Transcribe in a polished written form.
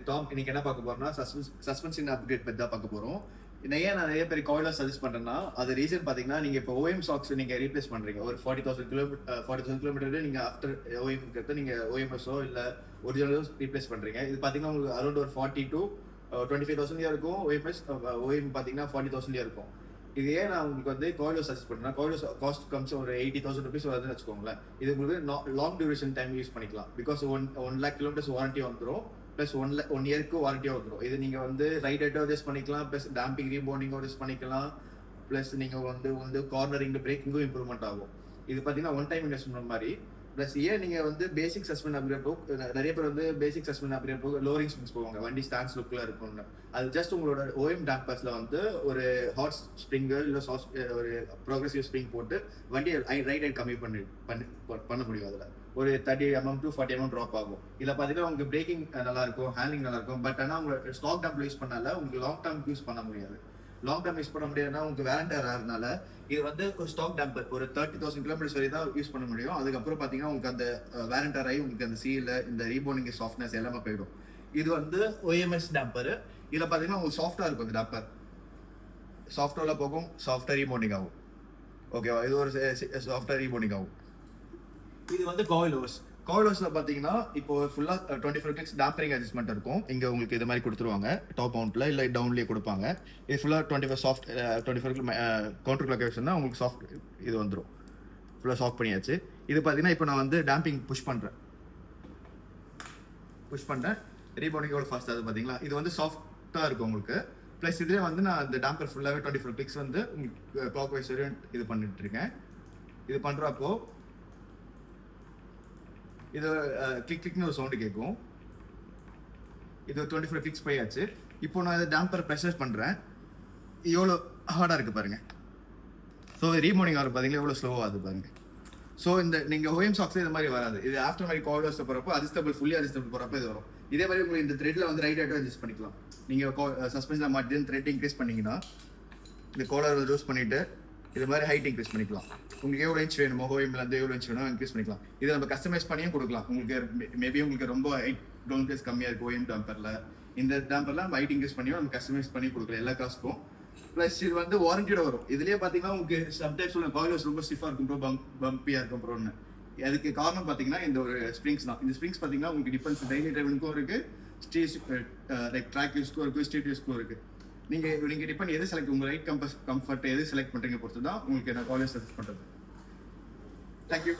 Tom இன்னைக்கு என்ன பார்க்க போறோம்னா சஸ்பென்ஷன் அப்கிரேட் பத்தி தான் பார்க்க போறோம். ஏன் நான் நிறைய பேர் காயிலர் சஜஸ்ட் பண்றேன்னா அது ரீசன் பாத்தீங்கன்னா நீங்க இப்போ ஓஎம் சாக்ஸ் நீங்க ரீப்ளேஸ் பண்றீங்க ஒரு 40,000 கிலோமீட்டர் நீங்க ஆஃப்டர் ஓஎம் கிட்ட நீங்க ஓஎம்எஸ்ஓ இல்ல ஒரிஜினலோ ரீப்ளேஸ் பண்றீங்க. இது பாத்தீங்கன்னா உங்களுக்கு அரௌண்ட் ஒரு 40 to 25,000 இருக்கும். ஓஎம்எஸ் ஓஎம் பாத்தீங்கன்னா 40,000 இருக்கும். இது ஏன் நான் உங்களுக்கு வந்து காயிலர் சஜஸ்ட் பண்றேன்னா காயிலர் காஸ்ட் கம்ஸ் ஒரு 80,000 rupees வருதுன்னு வச்சுக்கோங்களேன். இது உங்களுக்கு லாங் டியூரேஷன் டைம் யூஸ் பண்ணிக்கலாம். பிகாஸ் 1 lakh kilometers வாரண்டி வந்துடும். ப்ளஸ் 1 இயருக்கு வாரண்டியாக வந்துடும். இது நீங்கள் வந்து ரைட் ஹெட்டோ அட்ஜஸ்ட் பண்ணிக்கலாம், ப்ளஸ் டேம்பிங் ரீபவுண்டிங்கோ அட்ஜஸ்ட் பண்ணிக்கலாம், ப்ளஸ் நீங்கள் வந்து கார்னரிங் பிரேக்கிங்கும் இம்ப்ரூவ்மெண்ட் ஆகும். இது பார்த்தீங்கன்னா ஒன் டைம் இன்வெஸ்ட்மெண்ட் மாதிரி. ப்ளஸ் ஏன் நீங்கள் வந்து பேசிக் சஸ்பெண்ட் அப்கிரேட் நிறைய பேர் வந்து பேசிக் சஸ்பெண்ட் அப்கிரேட் லோரிங் ஸ்பிரிங்ஸ் போவாங்க, வண்டி ஸ்டாண்ட்ஸ் லுக்கில் இருக்கும்னு. அது ஜஸ்ட் உங்களோட ஓஎம் டேம்பர்ஸில் வந்து ஒரு ஹாட் ஸ்ப்ரிங்கு இல்லை ஒரு ப்ரோக்ரெசிவ் ஸ்ப்ரிங் போட்டு வண்டி ரைட் ஹைட் கம்மி பண்ண முடியும். அதில் ஒரு 30 mm to 40 mm ட்ராப் ஆகும். இதில் பார்த்தீங்கன்னா உங்களுக்கு பிரேக்கிங் நல்லா இருக்கும், ஹேண்ட்லிங் நல்லா இருக்கும். பட் ஆனால் உங்களுக்கு ஸ்டாக் டேம்ப்ல யூஸ் பண்ணால உங்களுக்கு லாங் டேர்ம் யூஸ் பண்ண முடியாது. லாங் டேர்ம் யூஸ் பண்ண முடியாதுன்னா உங்களுக்கு வேரண்டர் ஆகிறதுனால இது வந்து ஒரு ஸ்டாக் டேம்பர் ஒரு 30,000 kilometers வரை தான் யூஸ் பண்ண முடியும். அதுக்கப்புறம் பார்த்தீங்கன்னா உங்களுக்கு அந்த வேரண்டர் ஆகி உங்களுக்கு அந்த சீல இந்த ரீபோனிங் சாஃப்ட்னஸ் எல்லாமே போயிடும். இது வந்து ஓஎம்எஸ் டேம்பர். இதில் பார்த்தீங்கன்னா உங்களுக்கு சாஃப்டாக இருக்கும். இந்த டேம்பர் சாஃப்ட்வேர்ல போகும், சாஃப்ட்வேர் ரீபோனிங் ஆகும். ஓகேவா? இது ஒரு சாஃப்ட்வேர் ரீபோனிங் ஆகும். இது வந்து காயிலர்ஸ்ல பாத்தீங்கன்னா இப்போ ஃபுல்லா 24 clicks டேம்பரிங் அட்ஜஸ்ட்மெண்ட் இருக்கும். இங்க உங்களுக்கு இது மாதிரி கொடுத்துருவாங்க, டாப் மவுண்ட்ல இல்ல டவுன்லயே கொடுப்பாங்க. இது ஃபுல்லா 24 கவுண்டர் கிளாக் ஆக்ஷன்னா உங்களுக்கு சாஃப்ட் இது வந்துடும். ஃபுல்லா சாஃப்ட் பண்ணியாச்சு. இது பாத்தீங்கன்னா இப்போ நான் வந்து டேம்பிங் புஷ் பண்றேன், ரீபவுண்டிங் எவ்வளவு ஃபாஸ்ட் ஆகுது பாத்தீங்களா? இது வந்து சாஃப்டா இருக்கும் உங்களுக்கு. பிளஸ் இதுல வந்து நான் இந்த டேம்பர் ஃபுல்லாவே 24 clicks வந்து கிளாக் வைஸ் இது பண்ணிட்டு இருக்கேன். இது பண்றப்போ இது கிளிக்னு ஒரு சவுண்டு கேட்கும். இது 24 clicks போயாச்சு. இப்போ நான் இதை டேம்பர் ப்ரெஷர் பண்ணுறேன். எவ்வளோ ஹார்டாக இருக்குது பாருங்க. ஸோ ரீபவுண்டிங் ஆகுது பார்த்தீங்களா, எவ்வளோ ஸ்லோவாக ஆகுது பாருங்க. ஸோ இந்த நீங்கள் ஓஎம் சாக்ஸே இது மாதிரி வராது. இது ஆஃப்டர் மாதிரி காயிலர்ஸ் போகிறப்போ அட்ஜஸ்டபிள் ஃபுல்லி அட்ஜஸ்டபிள் போகிறப்போ இது வரும். இதே மாதிரி உங்களுக்கு இந்த த்ரெட்டில் வந்து ரைட் ஹெட்டோ அட்ஜஸ்ட் பண்ணிக்கலாம். நீங்கள் சஸ்பென்ஷனில் மாட்டி த்ரெட் இன்க்ரீஸ் பண்ணிங்கன்னா இந்த காலர் லூஸ் பண்ணிவிட்டு இது மாதிரி ஹைட் இன்க்ரீஸ் பண்ணிக்கலாம். உங்களுக்கு எவ்வளோ இன்ச் வேணுமோ ஓஎம்லேருந்து எவ்வளோ இன்ச் வேணுமோ இன்க்ரீஸ் பண்ணிக்கலாம். இதை நம்ம கஸ்டமைஸ் பண்ணியும் கொடுக்கலாம். உங்களுக்கு மேபி உங்களுக்கு ரொம்ப ஹைட் டவுன் பிளேஸ் கம்மியாக இருக்கும் ஓஎம் டேம்பரில். இந்த டேம்பரில் நம்ம ஹைட் இன்க்ரீஸ் பண்ணியும் நம்ம கஸ்டமைஸ் பண்ணி கொடுக்கலாம் எல்லா காஸ்ட்டும். ப்ளஸ் இது வந்து வாரண்டியோட வரும். இதுலேயே பார்த்தீங்கன்னா உங்களுக்கு சம்டைம்ஸ் உள்ள காயிலர்ஸ் ரொம்ப ஸ்டிஃபாக இருக்கும், ப்ரோ பம்பியாக இருக்கும் ப்ரோன்னு. அதுக்கு காரணம் பார்த்தீங்கன்னா இந்த ஒரு ஸ்ப்ரிங்ஸ் தான். இந்த ஸ்ப்ரிங்ஸ் பார்த்தீங்கன்னா உங்களுக்கு டிஃபரன்ஸ் டெய்லி டிரைவனுக்கும் இருக்குது, ஸ்டேஜ் லைக் ட்ராக் யூஸ்க்கும் இருக்குது, ஸ்ட்ரீட் யூஸ்க்கும் இருக்குது. நீங்கள் டிபெண்ட் எது செலக்ட் உங்கள் ரைட் கம்ஃபர்ட் எது செலக்ட் பண்ணுறீங்க பொறுத்து தான் உங்களுக்கு நான் காலேஜ் சஜஸ்ட் பண்ணுறது. தேங்க்யூ.